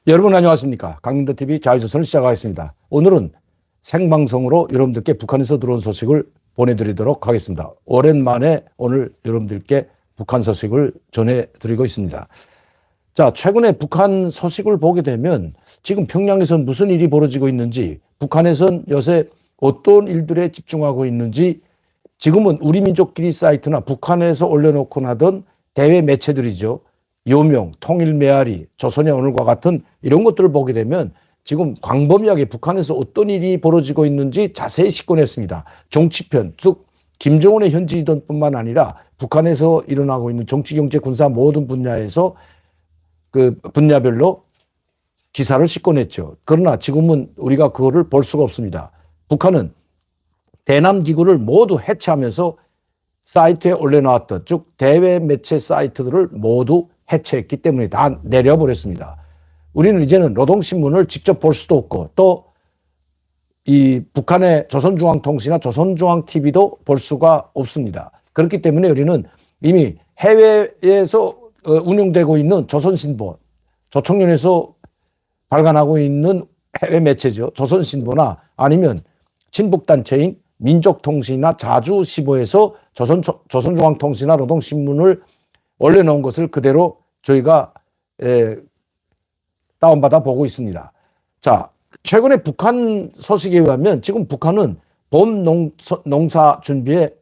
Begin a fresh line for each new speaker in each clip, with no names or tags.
여러분 안녕하십니까. 강민도TV 자유조선을 시작하겠습니다. 오늘은 생방송으로 여러분들께 북한에서 들어온 소식을 보내드리도록 하겠습니다. 오랜만에 오늘 여러분들께 북한 소식을 전해드리고 있습니다. 자, 최근에 북한 소식을 보게 되면 지금 평양에선 무슨 일이 벌어지고 있는지, 북한에선 요새 어떤 일들에 집중하고 있는지, 지금은 우리민족끼리 사이트나 북한에서 올려놓고 나던 대외 매체들이죠. 요명, 통일메아리, 조선의 오늘과 같은 이런 것들을 보게 되면 지금 광범위하게 북한에서 어떤 일이 벌어지고 있는지 자세히 싣고냈습니다. 정치편, 즉 김정은의 현지 이동뿐만 아니라 북한에서 일어나고 있는 정치, 경제, 군사 모든 분야에서 그 분야별로 기사를 싣고냈죠. 그러나 지금은 우리가 그거를 볼 수가 없습니다. 북한은 대남 기구를 모두 해체하면서 사이트에 올려놓았던, 즉 대외 매체 사이트들을 모두 해체했기 때문에 다 내려버렸습니다. 우리는 이제는 노동신문을 직접 볼 수도 없고, 또 이 북한의 조선중앙통신이나 조선중앙TV도 볼 수가 없습니다. 그렇기 때문에 우리는 이미 해외에서 운영되고 있는 조선신보, 조청년에서 발간하고 있는 해외 매체죠. 조선신보나 아니면 친북단체인 민족통신이나 자주시보에서 조선중앙통신이나 노동신문을 올려놓은 것을 그대로 저희가 다운받아 보고 있습니다. 자, 최근에 북한 소식에 의하면 지금 북한은 봄철 농사 준비에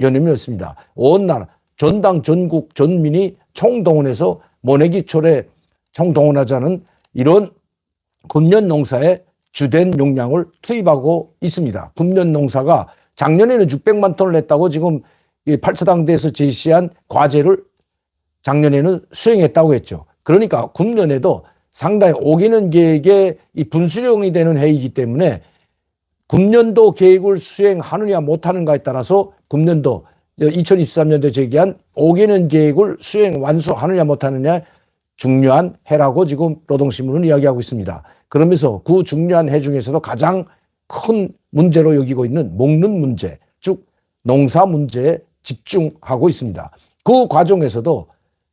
여념이었습니다. 온 나라, 전당, 전국, 전민이 총동원해서 모내기철에 총동원하자는 이런 금년 농사에 주된 용량을 투입하고 있습니다. 금년 농사가 작년에는 600만 톤을 냈다고 지금 8차당대에서 제시한 과제를 작년에는 수행했다고 했죠. 그러니까 금년에도 상당히 오기는 계획의 이 분수령이 되는 해이기 때문에 금년도 계획을 수행하느냐 못하는가에 따라서 금년도 2023년도에 제기한 오기는 계획을 수행 완수하느냐 못하느냐 중요한 해라고 지금 노동신문은 이야기하고 있습니다. 그러면서 그 중요한 해 중에서도 가장 큰 문제로 여기고 있는 먹는 문제, 즉 농사 문제에 집중하고 있습니다. 그 과정에서도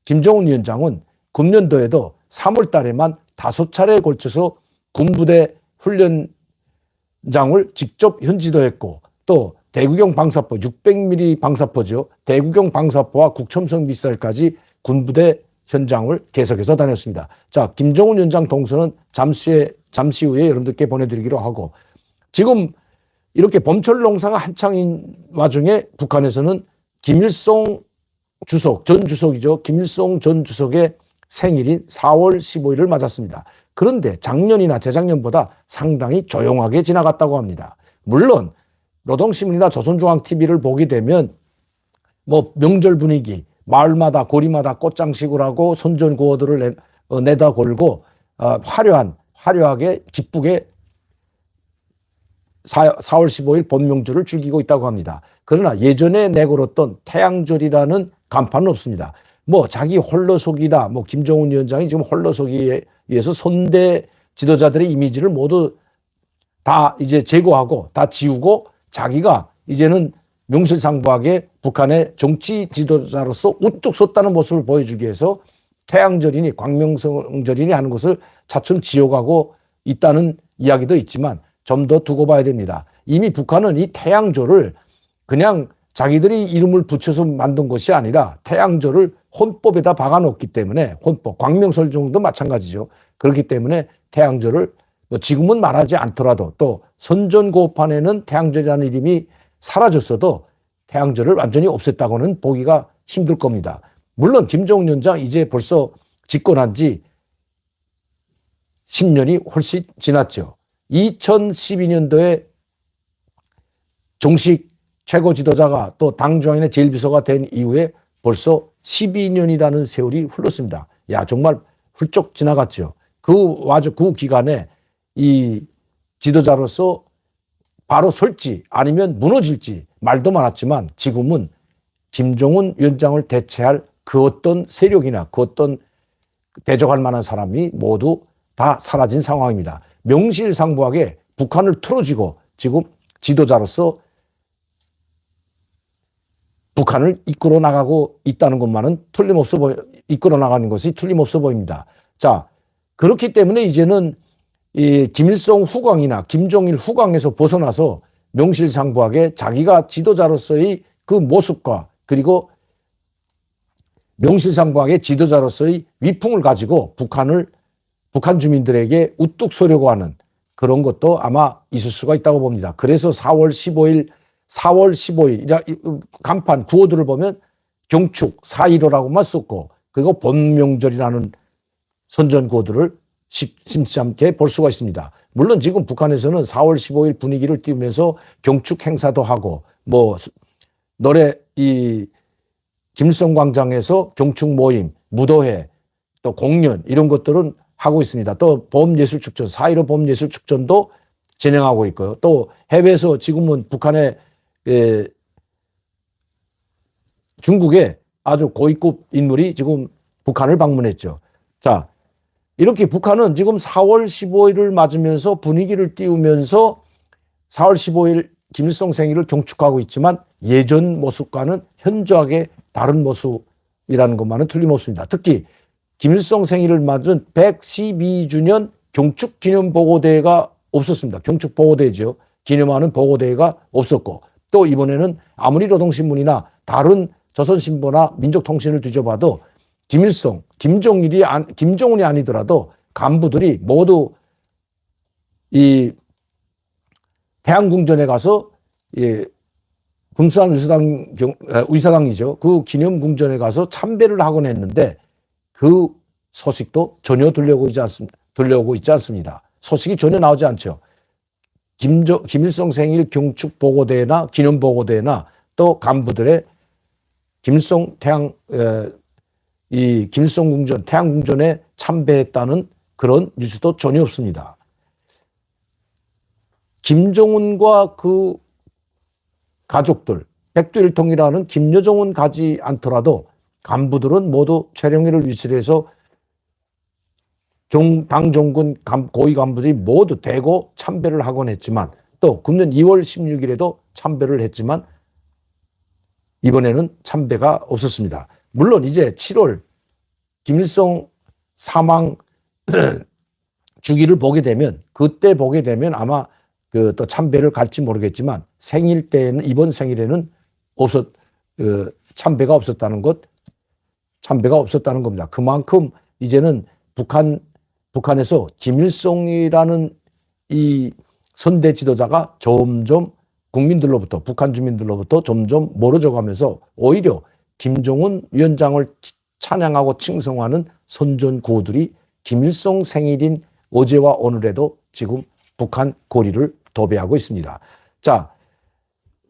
김정은 위원장은 금년도에도 3월 달에만 5차례에 걸쳐서 군부대 훈련장을 직접 현지도했고, 또 대구경 방사포, 600mm 방사포죠. 대구경 방사포와 국첨성 미사일까지 군부대 현장을 계속해서 다녔습니다. 자, 김정은 위원장 동선은 잠시 후에 여러분들께 보내드리기로 하고, 지금 이렇게 봄철 농사가 한창인 와중에 북한에서는 김일성 주석, 전 주석이죠. 김일성 전 주석의 생일인 4월 15일을 맞았습니다. 그런데 작년이나 재작년보다 상당히 조용하게 지나갔다고 합니다. 물론 노동신문이나 조선중앙TV를 보게 되면 뭐 명절 분위기, 마을마다 고리마다 꽃장식을 하고 선전구호들을 내다 걸고 화려하게 기쁘게 4월 15일 본명절을 즐기고 있다고 합니다. 그러나 예전에 내걸었던 태양절이라는 간판은 없습니다. 뭐 자기 홀로서기다, 뭐 김정은 위원장이 지금 홀로서기에 의해서 선대 지도자들의 이미지를 모두 다 이제 제거하고 다 지우고 자기가 이제는 명실상부하게 북한의 정치 지도자로서 우뚝 섰다는 모습을 보여주기 위해서 태양절이니 광명성절이니 하는 것을 차츰 지워가고 있다는 이야기도 있지만 좀 더 두고 봐야 됩니다. 이미 북한은 이 태양절을 그냥 자기들이 이름을 붙여서 만든 것이 아니라 태양절을 헌법에다 박아놓기 때문에, 헌법, 광명설정도 마찬가지죠. 그렇기 때문에 태양절을 지금은 말하지 않더라도, 또 선전고판에는 태양절이라는 이름이 사라졌어도 태양절을 완전히 없앴다고는 보기가 힘들 겁니다. 물론 김정은 위원장 이제 벌써 집권한 지 10년이 훨씬 지났죠. 2012년도에 정식 최고 지도자가 또 당 중앙위원회 제1비서가 된 이후에 벌써 12년이라는 세월이 흘렀습니다. 야, 정말 훌쩍 지나갔죠. 그 기간에 이 지도자로서 바로 설지 아니면 무너질지 말도 많았지만 지금은 김정은 위원장을 대체할 그 어떤 세력이나 그 어떤 대적할 만한 사람이 모두 다 사라진 상황입니다. 명실상부하게 북한을 틀어쥐고 지금 지도자로서 북한을 이끌어 나가고 있다는 것만은 이끌어 나가는 것이 틀림없어 보입니다. 자, 그렇기 때문에 이제는 이 김일성 후광이나 김정일 후광에서 벗어나서 명실상부하게 자기가 지도자로서의 그 모습과 그리고 명실상부하게 지도자로서의 위풍을 가지고 북한 주민들에게 우뚝 서려고 하는 그런 것도 아마 있을 수가 있다고 봅니다. 그래서 4월 15일 간판 구호들을 보면 경축 4.15라고만 썼고 그리고 본명절이라는 선전 구호들을 심치 않게 볼 수가 있습니다. 물론 지금 북한에서는 4월 15일 분위기를 띄우면서 경축 행사도 하고 뭐 노래 김일성 광장에서 경축 모임, 무도회, 또 공연 이런 것들은 하고 있습니다. 또 봄예술축전, 4.15 봄예술축전도 진행하고 있고요. 또 해외에서 지금은 북한의 중국의 아주 고위급 인물이 지금 북한을 방문했죠. 자, 이렇게 북한은 지금 4월 15일을 맞으면서 분위기를 띄우면서 4월 15일 김일성 생일을 경축하고 있지만 예전 모습과는 현저하게 다른 모습이라는 것만은 틀림없습니다. 특히 김일성 생일을 맞은 112주년 경축기념보고대회가 없었습니다. 경축보고대회죠. 기념하는 보고대회가 없었고 또 이번에는 아무리 노동신문이나 다른 조선신보나 민족통신을 뒤져봐도 김정은이 아니더라도 간부들이 모두 이 대한궁전에 가서 금수산 의사당이죠. 그 기념궁전에 가서 참배를 하곤 했는데 그 소식도 전혀 들려오고 있지 않습니다. 소식이 전혀 나오지 않죠. 김일성 생일 경축 보고대회나 기념 보고대회나 또 간부들의 김일성 궁전, 태양궁전에 참배했다는 그런 뉴스도 전혀 없습니다. 김정은과 그 가족들, 백두일통이라는 김여정은 가지 않더라도 간부들은 모두 최룡해를 위시로 해서 당정군 고위 간부들이 모두 대거 참배를 하곤 했지만 또 금년 2월 16일에도 참배를 했지만 이번에는 참배가 없었습니다. 물론 이제 7월 김일성 사망 주기를 보게 되면 그때 보게 되면 아마 또 참배를 갈지 모르겠지만 생일 때에는 이번 생일에는 참배가 없었다는 겁니다. 그만큼 이제는 북한에서 김일성이라는 이 선대 지도자가 점점 국민들로부터 북한 주민들로부터 점점 멀어져 가면서 오히려 김정은 위원장을 찬양하고 칭송하는 선전 구호들이 김일성 생일인 어제와 오늘에도 지금 북한 거리를 도배하고 있습니다. 자,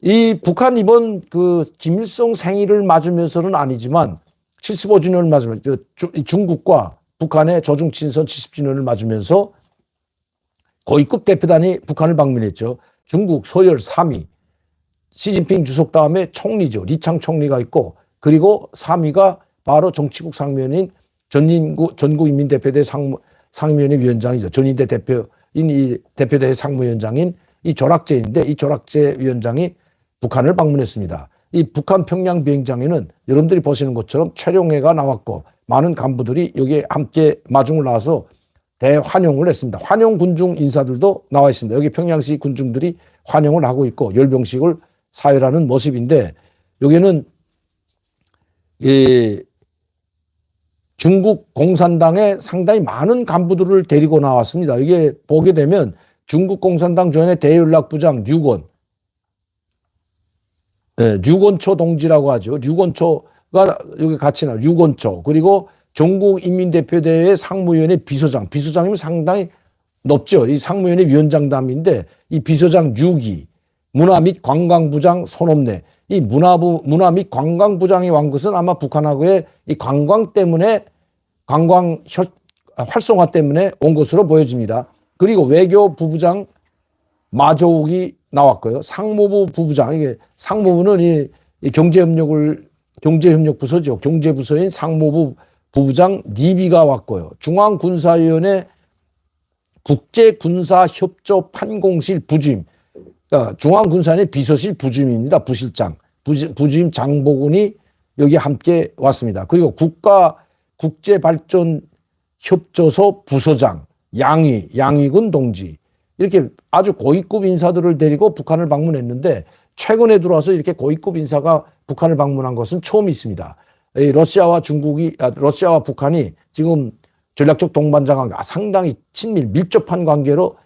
이 북한 이번 그 김일성 생일을 맞으면서는 아니지만 75주년을 맞으면서 중국과 북한의 조중 친선 70주년을 맞으면서 고위급 대표단이 북한을 방문했죠. 중국 서열 3위 시진핑 주석 다음에 총리죠. 리창 총리가 있고 그리고 3위가 바로 정치국 상무위원인 전국인민대표대 상무위원회 위원장이죠. 전인대 대표인 이 대표대 상무위원장인 이 조락제인데 이 조락제 위원장이 북한을 방문했습니다. 이 북한 평양 비행장에는 여러분들이 보시는 것처럼 최룡해가 나왔고 많은 간부들이 여기에 함께 마중을 나와서 대환영을 했습니다. 환영 군중 인사들도 나와 있습니다. 여기 평양시 군중들이 환영을 하고 있고 열병식을 사회라는 모습인데 여기는 중국 공산당의 상당히 많은 간부들을 데리고 나왔습니다. 이게 보게 되면 중국 공산당 주연의 대연락부장 류건초 동지라고 하죠. 류건초가 여기 같이 나와요. 류건초. 그리고 전국인민대표대회 상무위원회 비서장이면 상당히 높죠. 이 상무위원회 위원장담인데 이 비서장 6위, 문화 및 관광부장 손업래. 이 문화 및 관광부장이 온 것은 아마 북한하고의 이 관광 활성화 때문에 온 것으로 보여집니다. 그리고 외교부부장 마조욱이 나왔고요. 상무부 부부장, 이게 상무부는 이 경제협력 부서죠. 경제부서인 상무부 부부장 니비가 왔고요. 중앙군사위원회 국제군사협조 판공실 부주임, 그러니까 중앙군사위원회 비서실 부주임입니다. 부주임 장보군이 여기 함께 왔습니다. 그리고 국가국제발전 협조소 부소장, 양위군 동지 이렇게 아주 고위급 인사들을 데리고 북한을 방문했는데 최근에 들어와서 이렇게 고위급 인사가 북한을 방문한 것은 처음 있습니다. 러시아와 북한이 지금 전략적 동반자 관계, 상당히 친밀 밀접한 관계로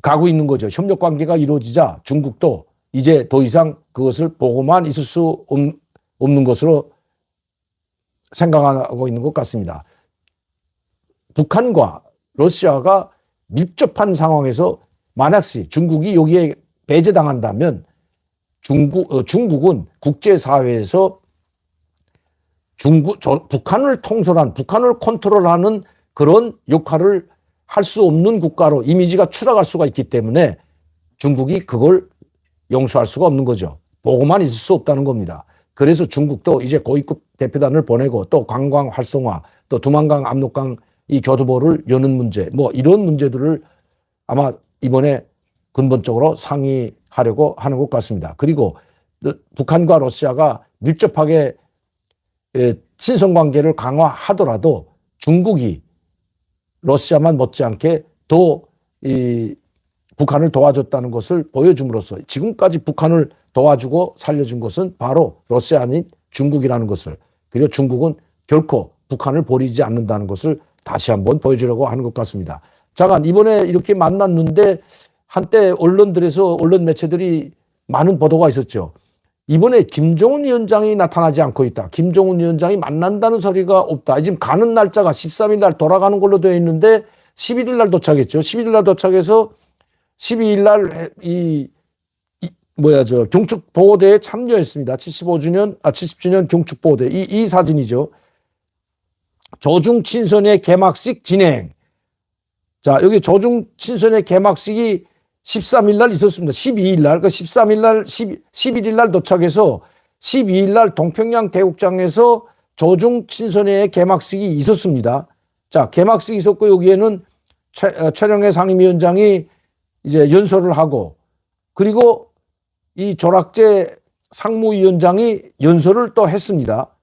가고 있는 거죠. 협력 관계가 이루어지자 중국도 이제 더 이상 그것을 보고만 있을 수 없는 것으로 생각하고 있는 것 같습니다. 북한과 러시아가 밀접한 상황에서 만약시 중국이 여기에 배제당한다면 중국은 국제사회에서 북한을 통솔한, 북한을 컨트롤하는 그런 역할을 할 수 없는 국가로 이미지가 추락할 수가 있기 때문에 중국이 그걸 용서할 수가 없는 거죠. 보고만 있을 수 없다는 겁니다. 그래서 중국도 이제 고위급 대표단을 보내고 또 관광 활성화, 또 두만강, 압록강 이 교두보를 여는 문제, 뭐 이런 문제들을 아마 이번에 근본적으로 상의하려고 하는 것 같습니다. 그리고 북한과 러시아가 밀접하게 친선 관계를 강화하더라도 중국이 러시아만 못지않게 더 북한을 도와줬다는 것을 보여줌으로써 지금까지 북한을 도와주고 살려준 것은 바로 러시아 아닌 중국이라는 것을, 그리고 중국은 결코 북한을 버리지 않는다는 것을 다시 한번 보여주려고 하는 것 같습니다. 잠깐 이번에 이렇게 만났는데 한때 언론 매체들이 많은 보도가 있었죠. 이번에 김정은 위원장이 나타나지 않고 있다. 김정은 위원장이 만난다는 소리가 없다. 지금 가는 날짜가 13일 날 돌아가는 걸로 되어 있는데 11일 날 도착했죠. 11일 날 도착해서 12일 날 경축보호대에 참여했습니다. 70주년 경축보호대. 이 사진이죠. 조중친선의 개막식 진행. 자, 여기 조중친선의 개막식이 13일 날 있었습니다. 12일 날, 13일 날, 11일 날 도착해서 12일 날 동평양 대국장에서 조중친선회의 개막식이 있었습니다. 자, 개막식이 있었고 여기에는 최령해 상임위원장이 이제 연설을 하고, 그리고 이 조락재 상무위원장이 연설을 또 했습니다.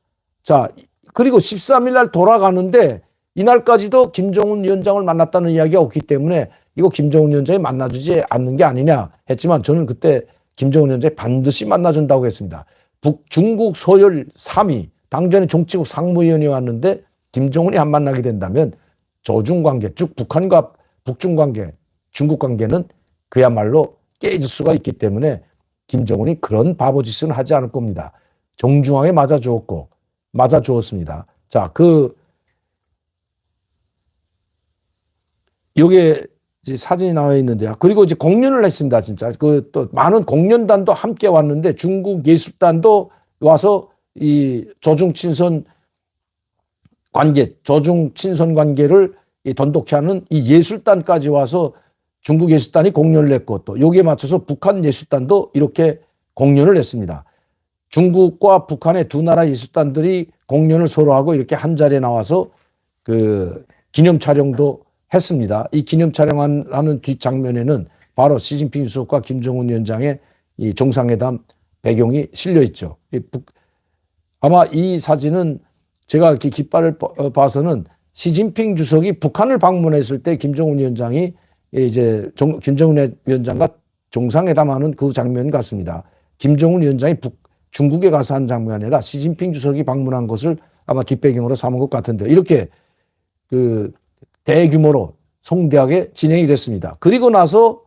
자, 그리고 13일 날 돌아가는데 이날까지도 김정은 위원장을 만났다는 이야기가 없기 때문에 이거 김정은 위원장이 만나주지 않는 게 아니냐 했지만 저는 그때 김정은 위원장이 반드시 만나준다고 했습니다. 중국 서열 3위, 당전에 정치국 상무위원이 왔는데 김정은이 안 만나게 된다면 조중관계, 즉 북한과 북중관계, 중국관계는 그야말로 깨질 수가 있기 때문에 김정은이 그런 바보짓은 하지 않을 겁니다. 정중하게 맞아주었습니다. 자, 여기에 사진이 나와 있는데요. 그리고 이제 공연을 했습니다. 진짜 또 많은 공연단도 함께 왔는데 중국 예술단도 와서 이 조중친선 관계를 돈독히 하는 이 예술단까지 와서 중국 예술단이 공연을 했고, 또 여기에 맞춰서 북한 예술단도 이렇게 공연을 했습니다. 중국과 북한의 두 나라 예술단들이 공연을 서로 하고 이렇게 한 자리에 나와서 그 기념 촬영도 했습니다. 이 기념 촬영하는 뒷장면에는 바로 시진핑 주석과 김정은 위원장의 이 정상회담 배경이 실려 있죠. 아마 이 사진은 제가 이렇게 깃발을 봐서는 시진핑 주석이 북한을 방문했을 때 김정은 위원장이 이제 김정은 위원장과 정상회담하는 그 장면 같습니다. 김정은 위원장이 중국에 가서 한 장면이 아니라 시진핑 주석이 방문한 것을 아마 뒷배경으로 삼은 것 같은데, 이렇게 대규모로 성대하게 진행이 됐습니다. 그리고 나서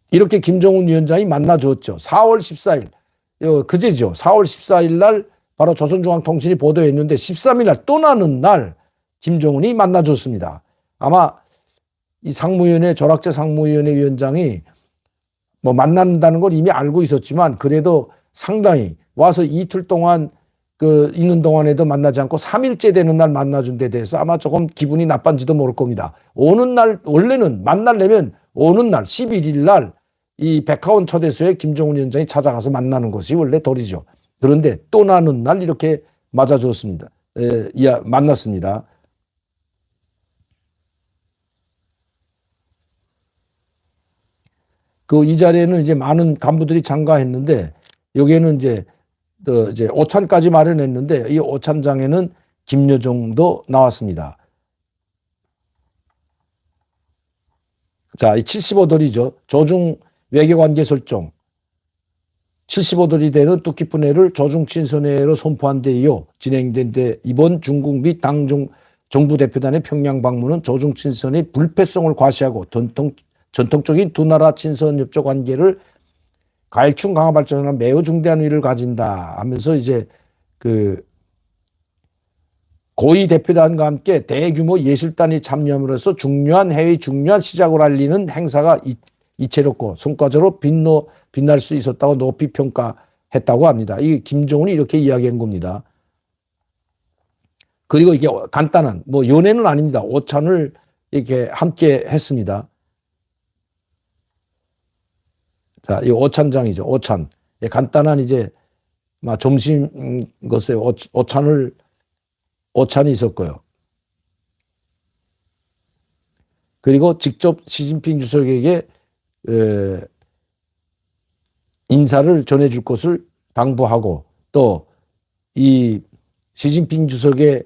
이렇게 김정은 위원장이 만나줬죠. 4월 14일, 그제죠. 4월 14일 날 바로 조선중앙통신이 보도했는데 13일 날 떠나는 날 김정은이 만나줬습니다. 아마 이 조락재 상무위원회 위원장이 뭐 만난다는 걸 이미 알고 있었지만 그래도 상당히 와서 이틀 동안 있는 동안에도 만나지 않고 3일째 되는 날 만나준 데 대해서 아마 조금 기분이 나쁜지도 모를 겁니다. 오는 날, 원래는 만나려면 오는 날 11일 날 이 백화원 초대소에 김정은 위원장이 찾아가서 만나는 것이 원래 도리죠. 그런데 떠나는 날 이렇게 맞아줬습니다. 만났습니다. 이 자리에는 이제 많은 간부들이 참가했는데 여기에는 이제 이제 오찬까지 마련했는데 이 오찬장에는 김여정도 나왔습니다. 자, 이 75돌이죠. 조중 외교관계 설정. 75돌이 되는 뜻깊은 해를 조중 친선회로 선포한 데 이어 진행된 데 이번 중국 및 정부 대표단의 평양 방문은 조중 친선의 불패성을 과시하고 전통적인 두 나라 친선 협조 관계를 가일충 강화 발전하는 매우 중대한 의의를 가진다 하면서 이제 그 고위 대표단과 함께 대규모 예술단이 참여함으로써 중요한 해외 중요한 시작을 알리는 행사가 이채롭고 성과적으로 빛날 수 있었다고 높이 평가했다고 합니다. 이 김정은이 이렇게 이야기한 겁니다. 그리고 이게 간단한 뭐 연회는 아닙니다. 오찬을 이렇게 함께 했습니다. 자, 이 오찬장이죠. 오찬. 간단한 이제 점심 것에 오찬이 있었고요. 그리고 직접 시진핑 주석에게 인사를 전해줄 것을 당부하고 또 이 시진핑 주석의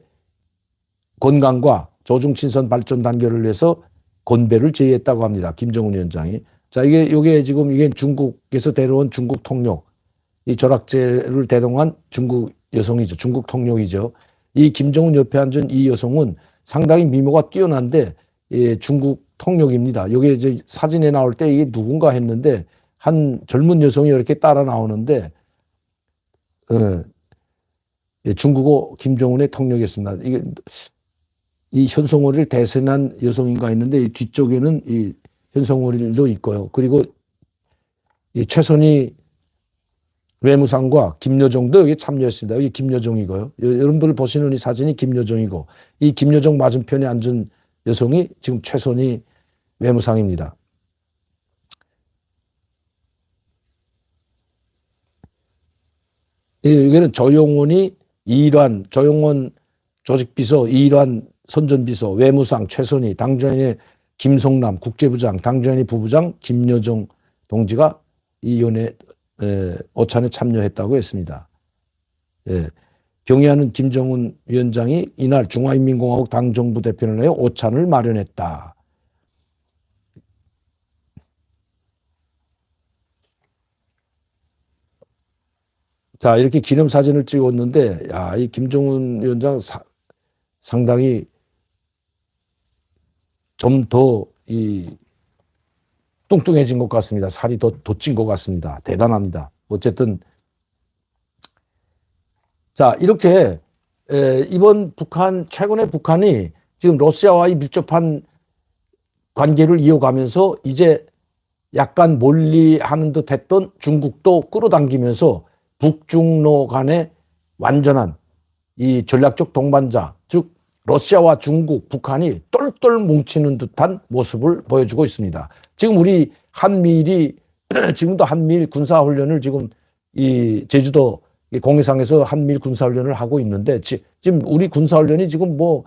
건강과 조중친선 발전 단결을 위해서 건배를 제의했다고 합니다. 김정은 위원장이. 자, 이게 지금 이게 중국에서 데려온 중국 통역, 이 절약제를 대동한 중국 여성이죠. 중국 통역이죠. 이 김정은 옆에 앉은 이 여성은 상당히 미모가 뛰어난데 중국 통역입니다. 여기 이제 사진에 나올 때 이게 누군가 했는데 한 젊은 여성이 이렇게 따라 나오는데 중국어 김정은의 통역이었습니다. 이게 이 현송월을 대선한 여성인가 했는데 이 뒤쪽에는 이 현송월도 있고요. 그리고 이 최선희 외무상과 김여정도 여기 참여했습니다. 여기 김여정이고요. 여러분들 보시는 이 사진이 김여정이고 이 김여정 맞은편에 앉은 여성이 지금 최선희 외무상입니다. 여기는 조용원 조직비서, 이일환 선전비서, 외무상 최선희, 당주연의 김성남 국제부장, 당주연의 부부장 김여정 동지가 이 연회 오찬에 참여했다고 했습니다. 경의하는 김정은 위원장이 이날 중화인민공화국 당정부 대표를 내어 오찬을 마련했다. 자, 이렇게 기념사진을 찍었는데, 야, 이 김정은 위원장 상당히 좀 더 뚱뚱해진 것 같습니다. 살이 더 찐 것 같습니다. 대단합니다. 어쨌든 자, 이렇게 이번 최근에 북한이 지금 러시아와의 밀접한 관계를 이어가면서 이제 약간 멀리하는 듯 했던 중국도 끌어당기면서 북중로 간의 완전한 이 전략적 동반자, 즉 러시아와 중국, 북한이 똘똘 뭉치는 듯한 모습을 보여주고 있습니다. 지금 우리 한미일이 지금도 한미일 군사훈련을 지금 이 제주도 공해상에서 한미일 군사훈련을 하고 있는데 지금 우리 군사훈련이 지금 뭐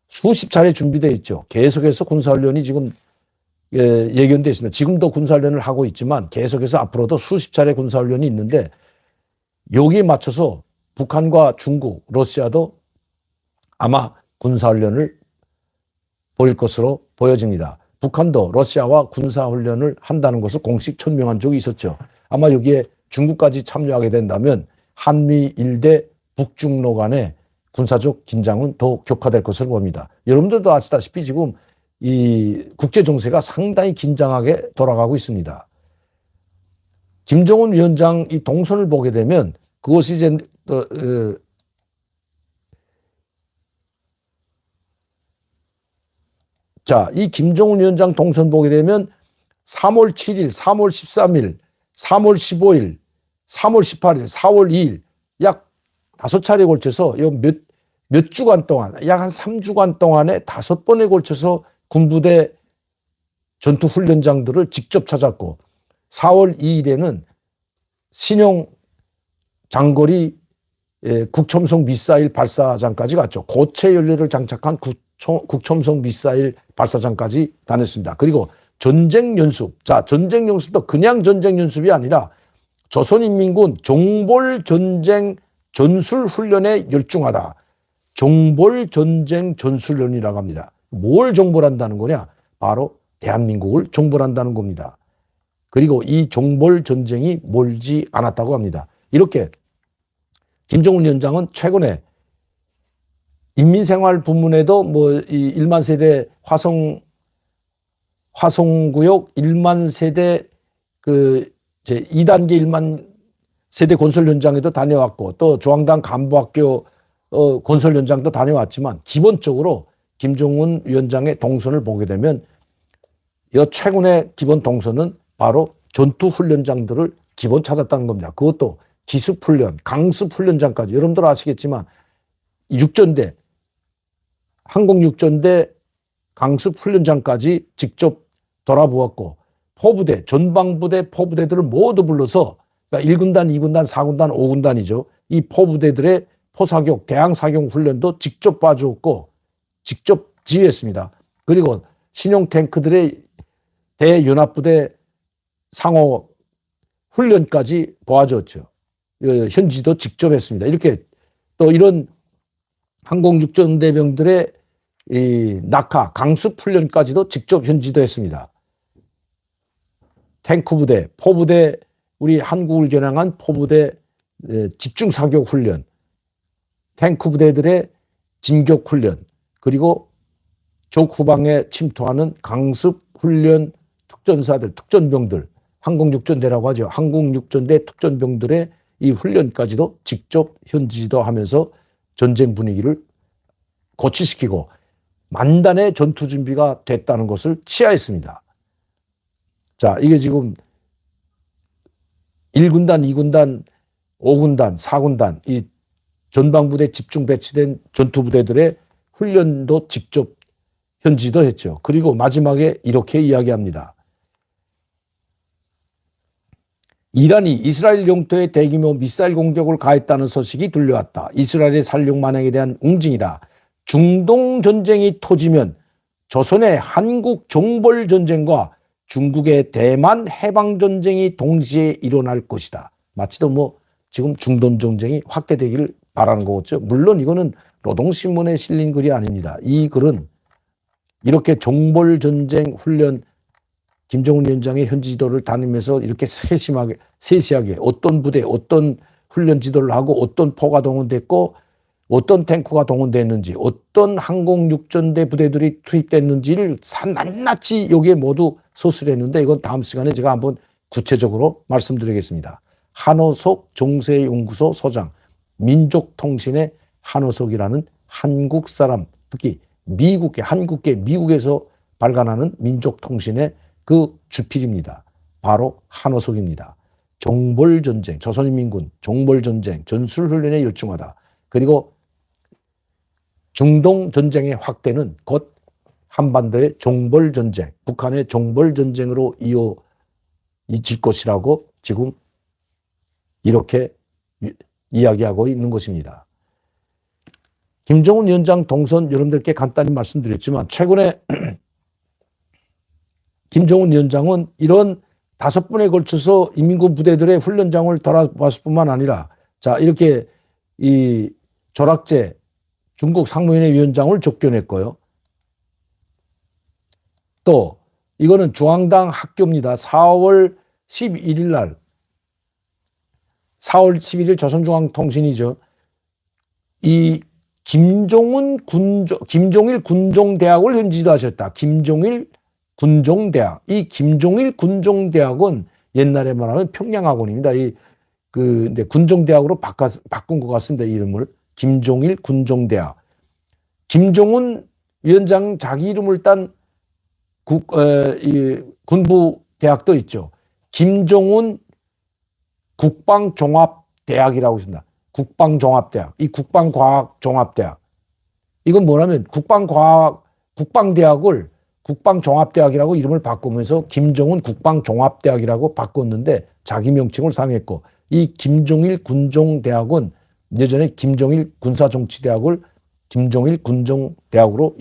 수십 차례 준비되어 있죠. 계속해서 군사훈련이 지금 예견되어 있습니다. 지금도 군사훈련을 하고 있지만 계속해서 앞으로도 수십 차례 군사훈련이 있는데 여기에 맞춰서 북한과 중국, 러시아도 아마 군사훈련을 벌일 것으로 보여집니다. 북한도 러시아와 군사훈련을 한다는 것을 공식 천명한 적이 있었죠. 아마 여기에 중국까지 참여하게 된다면 한미일 대 북중로 간의 군사적 긴장은 더 격화될 것으로 봅니다. 여러분들도 아시다시피 지금 이 국제 정세가 상당히 긴장하게 돌아가고 있습니다. 김정은 위원장 이 동선을 보게 되면 그것이 이제 자, 이 김정은 위원장 동선 보게 되면 3월 7일, 3월 13일, 3월 15일, 3월 18일, 4월 2일 약 5차례에 걸쳐서 몇 주간 동안 약 한 3주간 동안에 5번에 걸쳐서 군부대 전투훈련장들을 직접 찾았고 4월 2일에는 신형 장거리 국첨성 미사일 발사장까지 갔죠. 고체 연료를 장착한 국첨성 미사일 발사장까지 다녔습니다. 그리고 전쟁 연습. 자, 전쟁 연습도 그냥 전쟁 연습이 아니라 조선인민군 종벌전쟁 전술훈련에 열중하다. 종벌전쟁 전술훈련이라고 합니다. 뭘 종벌한다는 거냐? 바로 대한민국을 종벌한다는 겁니다. 그리고 이 종벌전쟁이 멀지 않았다고 합니다. 이렇게 김정은 위원장은 최근에 인민생활 부문에도 이 1만 세대 화성구역 1만 세대 제 2단계 1만 세대 건설 현장에도 다녀왔고 또 중앙당 간부학교 건설 현장도 다녀왔지만 기본적으로 김정은 위원장의 동선을 보게 되면 이 최근의 기본 동선은 바로 전투훈련장들을 기본 찾았다는 겁니다. 그것도 기습훈련, 강습훈련장까지. 여러분들 아시겠지만 육전대, 항공육전대 강습훈련장까지 직접 돌아보았고 포부대, 전방부대, 포부대들을 모두 불러서 그러니까 1군단, 2군단, 4군단, 5군단이죠. 이 포부대들의 포사격, 대항사격 훈련도 직접 봐주었고 직접 지휘했습니다. 그리고 신형 탱크들의 대연합부대 상호 훈련까지 도와줬죠. 현지도 직접 했습니다. 이렇게 또 이런 항공육전대병들의 이 낙하, 강습 훈련까지도 직접 현지도 했습니다. 탱크 부대, 포부대, 우리 한국을 겨냥한 포부대 집중 사격 훈련, 탱크 부대들의 진격 훈련, 그리고 적 후방에 침투하는 강습 훈련 특전사들, 특전병들, 항공육전대라고 하죠. 항공육전대 특전병들의 이 훈련까지도 직접 현지도 하면서 전쟁 분위기를 고취시키고 만단의 전투 준비가 됐다는 것을 치하했습니다. 자, 이게 지금 1군단, 2군단, 5군단, 4군단 이 전방부대 집중 배치된 전투부대들의 훈련도 직접 현지도 했죠. 그리고 마지막에 이렇게 이야기합니다. 이란이 이스라엘 영토에 대규모 미사일 공격을 가했다는 소식이 들려왔다. 이스라엘의 살육 만행에 대한 웅징이다. 중동 전쟁이 터지면 조선의 한국 종벌 전쟁과 중국의 대만 해방 전쟁이 동시에 일어날 것이다. 마치도 지금 중동 전쟁이 확대되기를 바라는 거겠죠. 물론 이거는 노동신문에 실린 글이 아닙니다. 이 글은 이렇게 종벌 전쟁 훈련 김정은 위원장의 현지 지도를 다니면서 이렇게 세시하게 어떤 부대, 어떤 훈련 지도를 하고 어떤 포가 동원됐고 어떤 탱크가 동원됐는지 어떤 항공육전대 부대들이 투입됐는지를 낱낱이 여기에 모두 서술을 했는데 이건 다음 시간에 제가 한번 구체적으로 말씀드리겠습니다. 한호석 정세연구소 소장, 민족통신의 한호석이라는 한국 사람, 특히 미국에서 발간하는 민족통신의 그 주필입니다. 바로 한호석입니다. 종벌전쟁, 조선인민군 종벌전쟁 전술훈련에 열중하다. 그리고 중동전쟁의 확대는 곧 한반도의 종벌전쟁, 북한의 종벌전쟁으로 이어질 것이라고 지금 이렇게 이야기하고 있는 것입니다. 김정은 위원장 동선 여러분들께 간단히 말씀드렸지만 최근에 김정은 위원장은 이런 5번에 걸쳐서 인민군 부대들의 훈련장을 돌아봤을 뿐만 아니라 자 이렇게 이 조락제 중국 상무위원회 위원장을 접견했고요. 또 이거는 중앙당 학교입니다. 4월 11일 날 4월 11일 조선중앙통신이죠. 이 김종일 군종대학을 현지도 하셨다. 김종일 군종대학. 이 김종일 군종대학은 옛날에 말하면 평양학원입니다. 근데 군종대학으로 바꾼 것 같습니다. 이름을. 김종일 군종대학. 김정은 위원장 자기 이름을 딴 군부대학도 있죠. 김정은 국방종합대학이라고 있습니다. 국방종합대학. 이 국방과학종합대학. 이건 뭐냐면 국방대학을 국방종합대학이라고 이름을 바꾸면서 김정은 국방종합대학이라고 바꿨는데 자기 명칭을 상했고 이 김종일 군종대학은 예전에 김정일 군사정치대학을 김종일 군종대학으로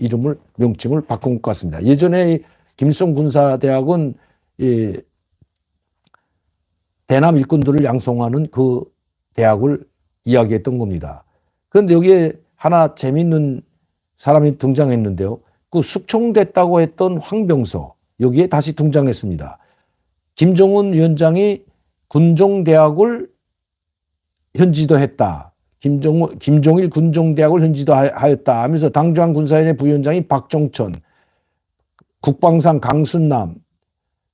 명칭을 바꾼 것 같습니다. 예전에 김일성 군사대학은 대남 일꾼들을 양성하는 그 대학을 이야기했던 겁니다. 그런데 여기에 하나 재밌는 사람이 등장했는데요. 그 숙청됐다고 했던 황병서, 여기에 다시 등장했습니다. 김정은 위원장이 군종대학을 현지도했다. 김종일 군종대학을 현지도하였다 하면서 당주한 군사연의 부위원장이 박종천, 국방상 강순남,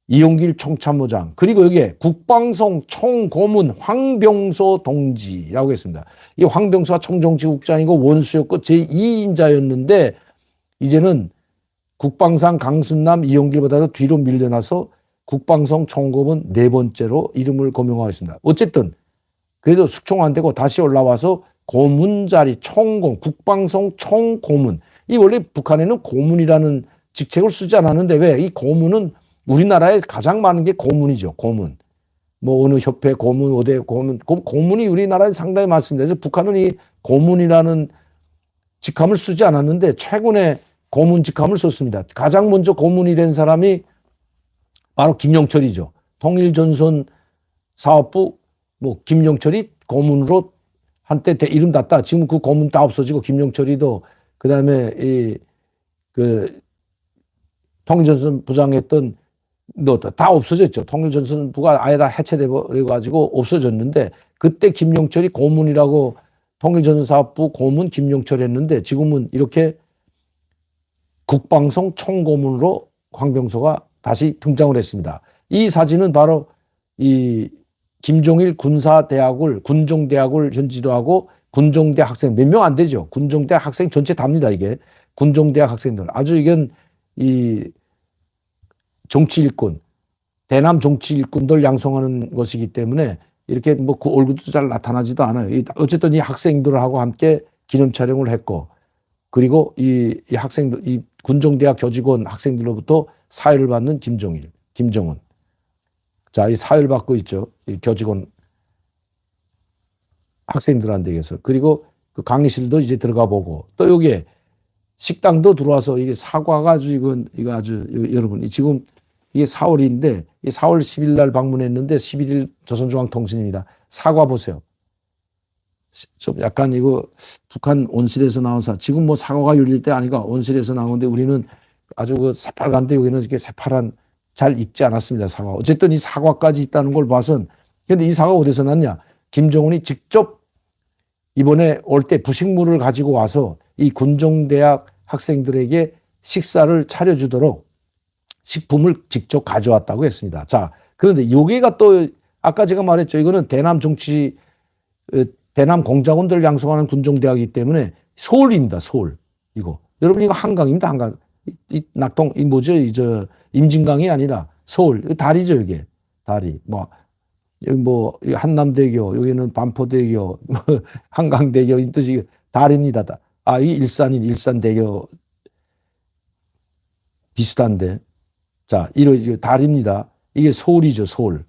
이용길 총참모장, 그리고 여기에 국방성 총고문 황병소 동지라고 했습니다. 이 황병소가 총정치국장이고 원수였고 제2인자였는데 이제는 국방상 강순남, 이용길보다도 뒤로 밀려나서 국방성 총고문 네 번째로 이름을 거명하고 있습니다. 어쨌든 그래도 숙청 안 되고 다시 올라와서 고문자리 총고문, 국방성 총고문. 이 원래 북한에는 고문이라는 직책을 쓰지 않았는데 왜? 이 고문은 우리나라에 가장 많은 게 고문이죠. 고문. 뭐 어느 협회 고문, 어디 고문. 고문이 우리나라에 상당히 많습니다. 그래서 북한은 이 고문이라는 직함을 쓰지 않았는데 최근에 고문 직함을 썼습니다. 가장 먼저 고문이 된 사람이 바로 김영철이죠. 통일전선 사업부 뭐 김영철이 고문으로 한때 이름 났다. 지금 그 고문 다 없어지고 김영철이도 그다음에 그 통일전선 부장했던 다 없어졌죠. 통일전선부가 아예 다 해체돼 버려가지고 없어졌는데 그때 김영철이 고문이라고 통일전선사업부 고문 김영철 했는데 지금은 이렇게 국방성 총고문으로 황병소가 다시 등장을 했습니다. 이 사진은 바로 이 김종일 군종대학을 현지도하고 군종대 학생 몇 명 안 되죠. 군종대 학생 전체 답니다. 이게 군종대학 학생들 아주 이건 이 정치 일꾼, 대남 정치 일꾼들 양성하는 것이기 때문에 이렇게 뭐 그 얼굴도 잘 나타나지도 않아요. 어쨌든 이 학생들하고 함께 기념 촬영을 했고, 그리고 이 학생들, 이 군종대학 교직원 학생들로부터 사회를 받는 김정은. 자, 이 사회를 받고 있죠. 이 교직원 학생들한테 의해서. 그리고 그 강의실도 이제 들어가 보고, 또 여기에 식당도 들어와서 이게 사과가 아주 이거 아주 여러분 지금 이게 4월인데 4월 10일 날 방문했는데 11일 조선중앙통신입니다. 사과 보세요. 좀 약간 이거 북한 온실에서 나온 지금 뭐 사과가 열릴 때 아니가 온실에서 나오는데 우리는 아주 그 새빨간데 여기는 이렇게 새파란 잘 익지 않았습니다. 사과. 어쨌든 이 사과까지 있다는 걸 봐선 근데 이 사과 어디서 났냐? 김정은이 직접 이번에 올 때 부식물을 가지고 와서 이 군종대학 학생들에게 식사를 차려주도록 식품을 직접 가져왔다고 했습니다. 자, 그런데 여기가 또 아까 제가 말했죠. 이거는 대남 공작원들 양성하는 군종대학이기 때문에 서울입니다. 서울. 이거. 여러분 이거 한강입니다. 한강. 이 낙동 이 뭐죠? 임진강이 아니라 서울. 다리죠, 이게. 다리. 여기 한남대교, 여기는 반포대교, 한강대교 이 뜻이 다리입니다. 아, 이 일산대교 비슷한데. 자, 이거 다리입니다. 이게 서울이죠, 서울.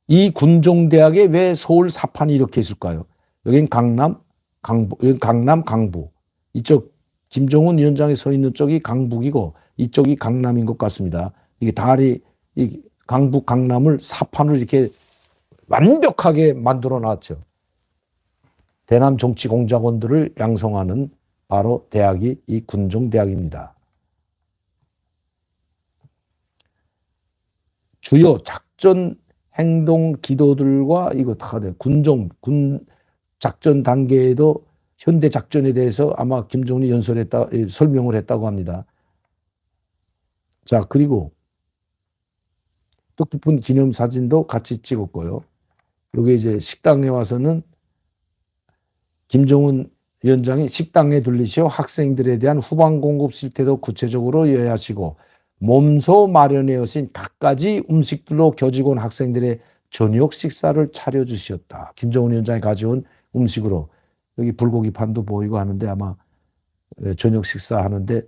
이 군종대학에 왜 서울 사판이 이렇게 있을까요? 여긴 강남, 강부. 이쪽 김정은 위원장이 서 있는 쪽이 강북이고 이쪽이 강남인 것 같습니다. 이게 이 강북, 강남을 사판으로 이렇게 완벽하게 만들어 놨죠. 대남 정치 공작원들을 양성하는 바로 대학이 이 군종대학입니다. 주요 작전 행동 기도들과 이거 다 군 작전 단계에도 현대 작전에 대해서 아마 김정은이 설명을 했다고 합니다. 자, 그리고 뜻깊은 기념 사진도 같이 찍었고요. 여기 이제 식당에 와서는 김정은 위원장이 식당에 들리시어 학생들에 대한 후방 공급 실태도 구체적으로 요약하시고 몸소 마련해 오신 갖가지 음식들로 교직원 학생들의 저녁 식사를 차려주셨다. 김정은 위원장이 가져온 음식으로 여기 불고기판도 보이고 하는데 아마 저녁 식사하는데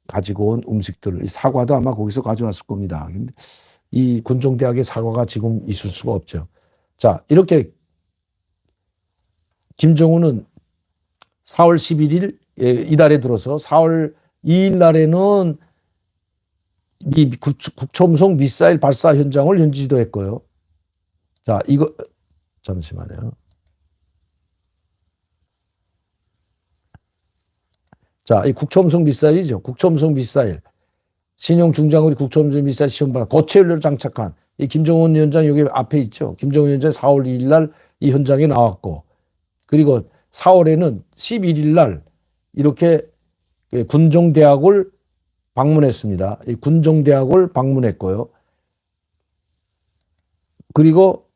가지고 온 음식들, 사과도 아마 거기서 가져왔을 겁니다. 이 군종대학의 사과가 지금 있을 수가 없죠. 자, 이렇게 김정은은 4월 11일 이달에 들어서 4월 2일 날에는 이 국초음속 미사일 발사 현장을 현지지도했고요. 자, 이거, 잠시만요. 자, 이 국초음속 미사일이죠. 국초음속 미사일. 신형 중장거리 국초음속 미사일 시험반 고체 연료를 장착한 이 김정은 위원장 여기 앞에 있죠. 김정은 위원장 4월 2일 날 이 현장에 나왔고, 그리고 4월에는 11일 날 이렇게 군정대학을 방문했습니다. 이 군정대학을 방문했고요. 그리고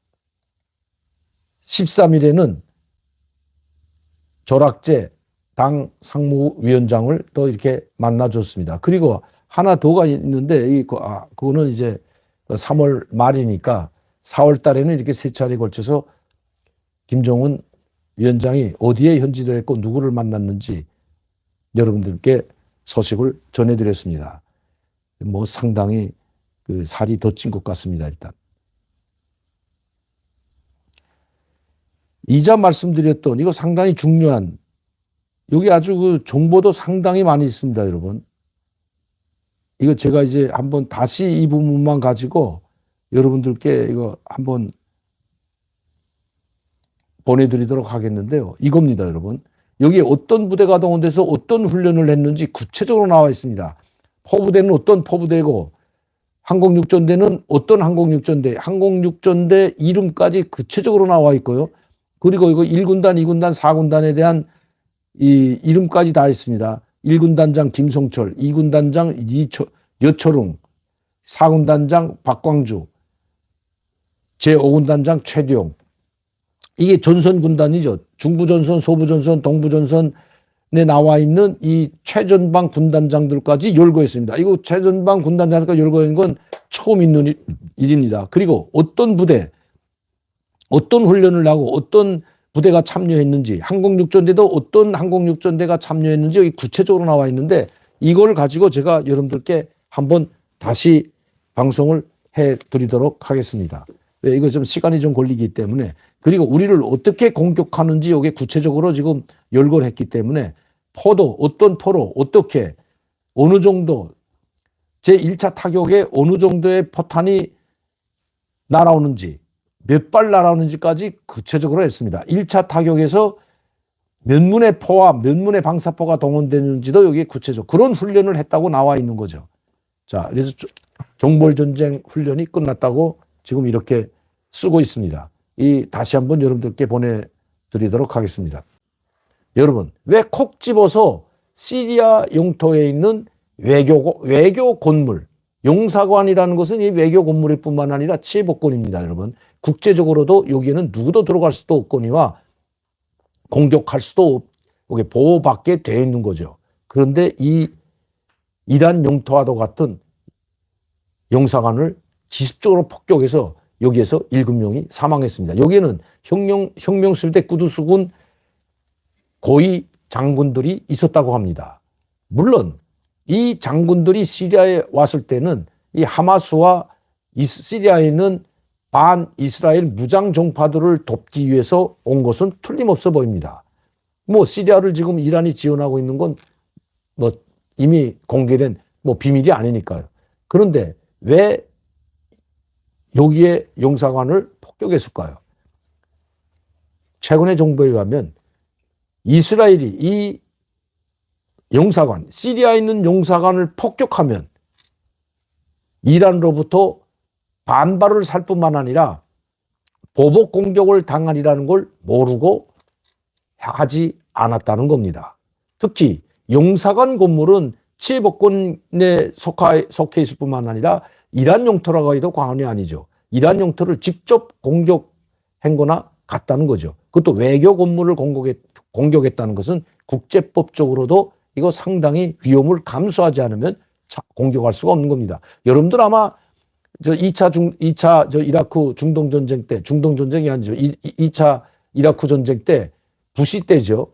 13일에는 조락제 당 상무위원장을 또 이렇게 만나줬습니다. 그리고 하나 더가 있는데, 그거는 이제 3월 말이니까 4월 달에는 이렇게 세 차례에 걸쳐서 김정은 위원장이 어디에 현지를 했고 누구를 만났는지 여러분들께 소식을 전해드렸습니다. 뭐 상당히 그 살이 더 찐 것 같습니다. 일단 이자 말씀드렸던 이거 상당히 중요한, 여기 아주 그 정보도 상당히 많이 있습니다, 여러분. 이거 제가 이제 한번 다시 이 부분만 가지고 여러분들께 이거 한번 보내드리도록 하겠는데요. 이겁니다, 여러분. 여기에 어떤 부대가 동원돼서 어떤 훈련을 했는지 구체적으로 나와 있습니다. 포부대는 어떤 포부대고, 항공육전대는 어떤 항공육전대, 항공육전대 이름까지 구체적으로 나와 있고요. 그리고 이거 1군단, 2군단, 4군단에 대한 이 이름까지 다 있습니다. 1군단장 김성철, 2군단장 여철웅, 4군단장 박광주, 제5군단장 최대용. 이게 전선군단이죠. 중부전선, 소부전선, 동부전선에 나와 있는 이 최전방 군단장들까지 열거했습니다. 이거 최전방 군단장들까지 열거한 건 처음 있는 일입니다. 그리고 어떤 부대, 어떤 훈련을 하고 어떤 부대가 참여했는지, 항공육전대도 어떤 항공육전대가 참여했는지 여기 구체적으로 나와 있는데, 이걸 가지고 제가 여러분들께 한번 다시 방송을 해드리도록 하겠습니다. 이거 좀 시간이 좀 걸리기 때문에, 그리고 우리를 어떻게 공격하는지 여기 구체적으로 지금 열거를 했기 때문에, 포도 어떤 포로 어떻게 어느 정도 제1차 타격에 어느 정도의 포탄이 날아오는지, 몇 발 날아오는지까지 구체적으로 했습니다. 1차 타격에서 몇 문의 포와 몇 문의 방사포가 동원되는지도 여기 구체적 그런 훈련을 했다고 나와 있는 거죠. 자, 그래서 종벌전쟁 훈련이 끝났다고 지금 이렇게 쓰고 있습니다. 다시 한번 여러분들께 보내드리도록 하겠습니다. 여러분, 왜 콕 집어서 시리아 영토에 있는 외교 건물, 용사관이라는 것은 이 외교 건물일 뿐만 아니라 치해복권입니다, 여러분. 국제적으로도 여기에는 누구도 들어갈 수도 없거니와 공격할 수도 없게 보호받게 되어 있는 거죠. 그런데 이 이란 영토와도 같은 영사관을 기습적으로 폭격해서 여기에서 7명이 사망했습니다. 여기에는 혁명수비대 구두수군 고위 장군들이 있었다고 합니다. 물론 이 장군들이 시리아에 왔을 때는 이 하마스와 시리아에 있는 반이스라엘 무장 종파들을 돕기 위해서 온 것은 틀림없어 보입니다. 뭐 시리아를 지금 이란이 지원하고 있는 건 뭐 이미 공개된 뭐 비밀이 아니니까요. 그런데 왜 여기에 용사관을 폭격했을까요? 최근의 정보에 의하면 이스라엘이 이 용사관, 시리아에 있는 용사관을 폭격하면 이란으로부터 반발을 살 뿐만 아니라 보복 공격을 당하리라는 걸 모르고 하지 않았다는 겁니다. 특히 용사관 건물은 치해복권에 속해 있을 뿐만 아니라 이란 영토라고 해도 과언이 아니죠. 이란 영토를 직접 공격한 거나 같다는 거죠. 그것도 외교 건물을 공격했다는 것은 국제법적으로도 이거 상당히 위험을 감수하지 않으면 공격할 수가 없는 겁니다. 여러분들 아마 2차 이라크 중동전쟁 때, 중동전쟁이 아니죠. 2차 이라크 전쟁 때, 부시 때죠.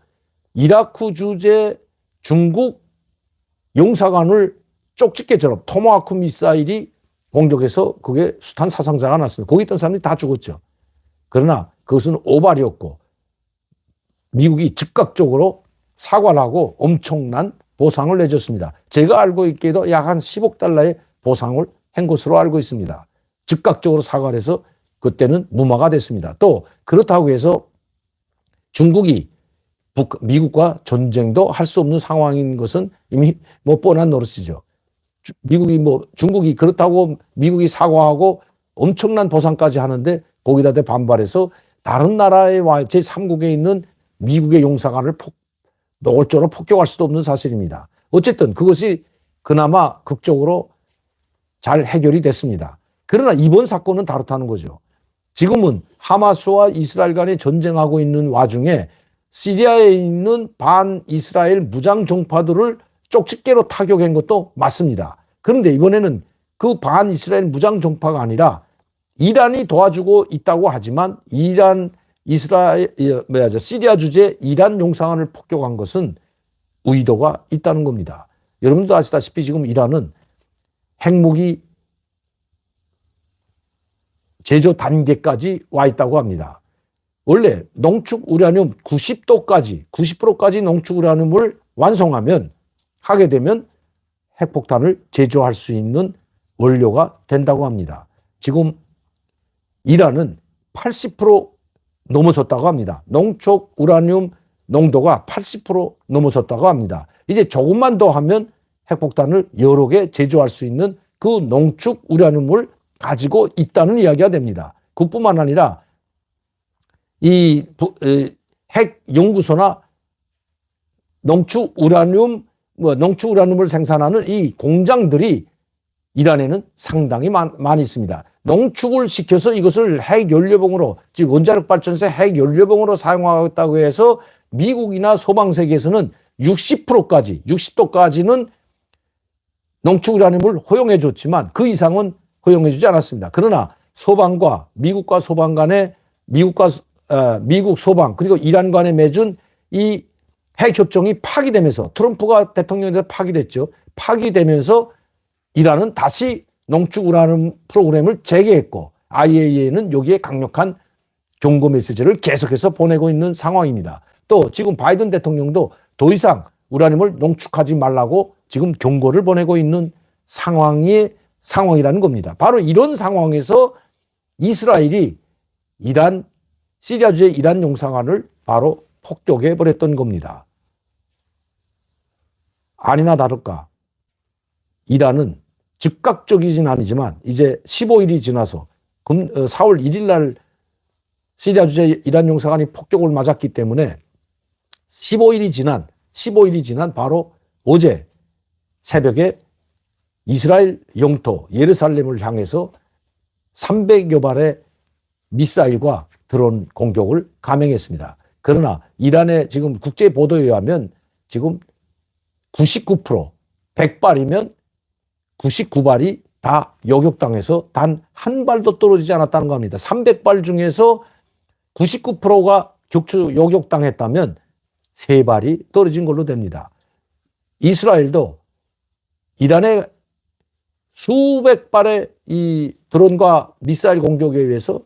이라크 주재 중국 용사관을 쪽집게처럼 토마호크 미사일이 공격해서 그게 숱한 사상자가 났습니다. 거기 있던 사람들이 다 죽었죠. 그러나 그것은 오발이었고 미국이 즉각적으로 사과를 하고 엄청난 보상을 내줬습니다. 제가 알고 있기에도 약 한 10억 달러의 보상을 한 것으로 알고 있습니다. 즉각적으로 사과를 해서 그때는 무마가 됐습니다. 또 그렇다고 해서 중국이 미국과 전쟁도 할 수 없는 상황인 것은 이미 뭐 뻔한 노릇이죠. 중국이 그렇다고 미국이 사과하고 엄청난 보상까지 하는데 거기다 대 반발해서 다른 나라의 제3국에 있는 미국의 용사관을 노골적으로 폭격할 수도 없는 사실입니다. 어쨌든 그것이 그나마 극적으로 잘 해결이 됐습니다. 그러나 이번 사건은 다르다는 거죠. 지금은 하마스와 이스라엘 간에 전쟁하고 있는 와중에 시리아에 있는 반이스라엘 무장 종파들을 쪽집게로 타격한 것도 맞습니다. 그런데 이번에는 그 반이스라엘 무장 종파가 아니라 이란이 도와주고 있다고 하지만 시리아 주재 이란 용사관을 폭격한 것은 의도가 있다는 겁니다. 여러분도 아시다시피 지금 이란은 핵무기 제조 단계까지 와 있다고 합니다. 원래 농축 우라늄 90%까지 농축 우라늄을 하게 되면 핵폭탄을 제조할 수 있는 원료가 된다고 합니다. 지금 이란은 80% 넘어섰다고 합니다. 농축 우라늄 농도가 80% 넘어섰다고 합니다. 이제 조금만 더 하면 핵폭탄을 여러 개 제조할 수 있는 그 농축 우라늄을 가지고 있다는 이야기가 됩니다. 그뿐만 아니라 이 핵 연구소나 농축 우라늄을 생산하는 이 공장들이 이란에는 상당히 많이 있습니다. 농축을 시켜서 이것을 핵 연료봉으로, 즉 원자력 발전소의 핵 연료봉으로 사용하겠다고 해서 미국이나 서방 세계에서는 60도까지는 농축 우라늄을 허용해 줬지만 그 이상은 허용해 주지 않았습니다. 그러나 미국과 소방 간에 미국 소방 그리고 이란 간에 맺은 이 핵협정이 파기되면서 트럼프가 대통령이 돼서 파기되면서 이란은 다시 농축 우라늄 프로그램을 재개했고 IAEA는 여기에 강력한 경고 메시지를 계속해서 보내고 있는 상황입니다. 또 지금 바이든 대통령도 더 이상 우라늄을 농축하지 말라고 지금 경고를 보내고 있는 상황이라는 겁니다. 바로 이런 상황에서 이스라엘이 시리아 주재 이란 용사관을 바로 폭격해 버렸던 겁니다. 아니나 다를까 이란은 즉각적이진 아니지만 이제 15일이 지나서 4월 1일 날 시리아 주재 이란 용사관이 폭격을 맞았기 때문에 15일이 지난 바로 어제 새벽에 이스라엘 영토 예루살렘을 향해서 300여 발의 미사일과 드론 공격을 감행했습니다. 그러나 이란의 지금 국제 보도에 의하면 지금 99% 100발이면 99발이 다 요격당해서 단 한 발도 떨어지지 않았다는 겁니다. 300발 중에서 99%가 요격당했다면 3발이 떨어진 걸로 됩니다. 이스라엘도 이란의 수백 발의 이 드론과 미사일 공격에 의해서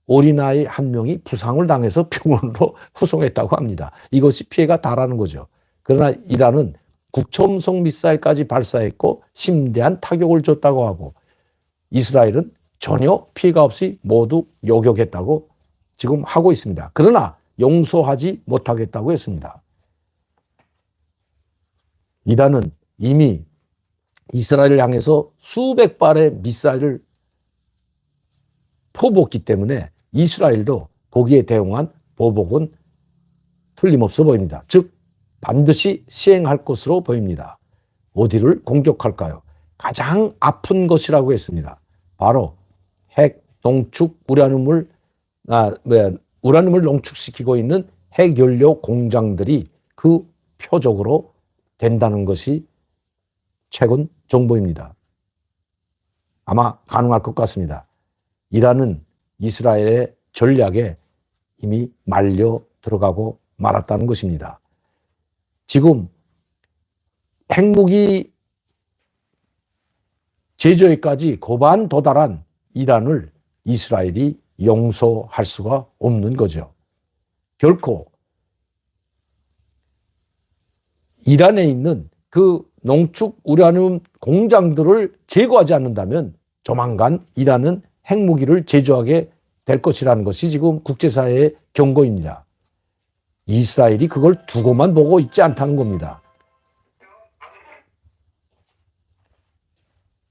어린아이 한 명이 부상을 당해서 병원으로 후송했다고 합니다. 이것이 피해가 다라는 거죠. 그러나 이란은 국초음속 미사일까지 발사했고 심대한 타격을 줬다고 하고 이스라엘은 전혀 피해가 없이 모두 요격했다고 지금 하고 있습니다. 그러나 용서하지 못하겠다고 했습니다. 이란은 이미 이스라엘을 향해서 수백 발의 미사일을 퍼부었기 때문에 이스라엘도 거기에 대응한 보복은 틀림없어 보입니다. 즉 반드시 시행할 것으로 보입니다. 어디를 공격할까요? 가장 아픈 것이라고 했습니다. 바로 핵 농축 우라늄을 농축시키고 있는 핵연료 공장들이 그 표적으로 된다는 것이 최근 정보입니다. 아마 가능할 것 같습니다. 이란은 이스라엘의 전략에 이미 말려 들어가고 말았다는 것입니다. 지금 핵무기 제조에까지 고반 도달한 이란을 이스라엘이 용서할 수가 없는 거죠. 결코 이란에 있는 그 농축 우라늄 공장들을 제거하지 않는다면 조만간 이란은 핵무기를 제조하게 될 것이라는 것이 지금 국제사회의 경고입니다. 이스라엘이 그걸 두고만 보고 있지 않다는 겁니다.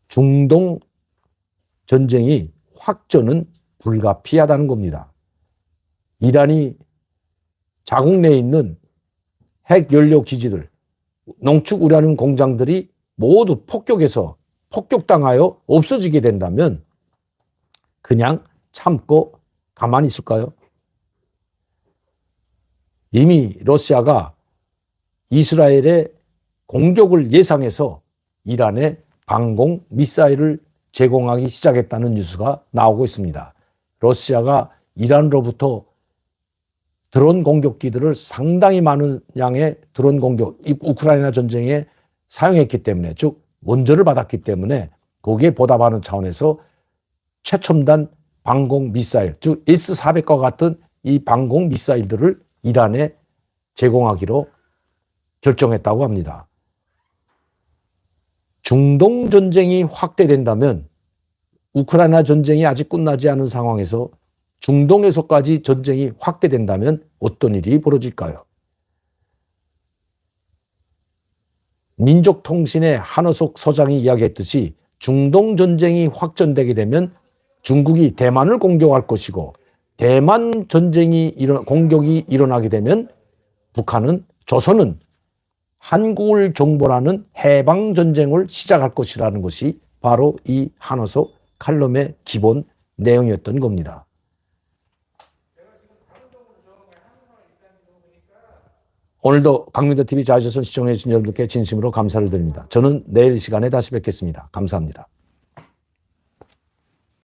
중동 전쟁이 확전은 불가피하다는 겁니다. 이란이 자국 내에 있는 핵 연료 기지들, 농축 우라늄 공장들이 모두 폭격당하여 없어지게 된다면 그냥 참고 가만히 있을까요? 이미 러시아가 이스라엘의 공격을 예상해서 이란에 방공 미사일을 제공하기 시작했다는 뉴스가 나오고 있습니다. 러시아가 이란으로부터 드론 공격기들을 상당히 많은 양의 드론 공격, 우크라이나 전쟁에 사용했기 때문에, 즉 원조를 받았기 때문에 거기에 보답하는 차원에서 최첨단 방공 미사일, 즉 S-400과 같은 이 방공 미사일들을 이란에 제공하기로 결정했다고 합니다. 중동 전쟁이 확대된다면 우크라이나 전쟁이 아직 끝나지 않은 상황에서 중동에서까지 전쟁이 확대된다면 어떤 일이 벌어질까요? 민족통신의 한어석 소장이 이야기했듯이 중동 전쟁이 확전되게 되면 중국이 대만을 공격할 것이고, 대만 공격이 일어나게 되면 조선은 한국을 정벌하는 해방전쟁을 시작할 것이라는 것이 바로 이 한어석 칼럼의 기본 내용이었던 겁니다. 오늘도 강민도TV 자유조선 시청해주신 여러분께 진심으로 감사를 드립니다. 저는 내일 시간에 다시 뵙겠습니다. 감사합니다.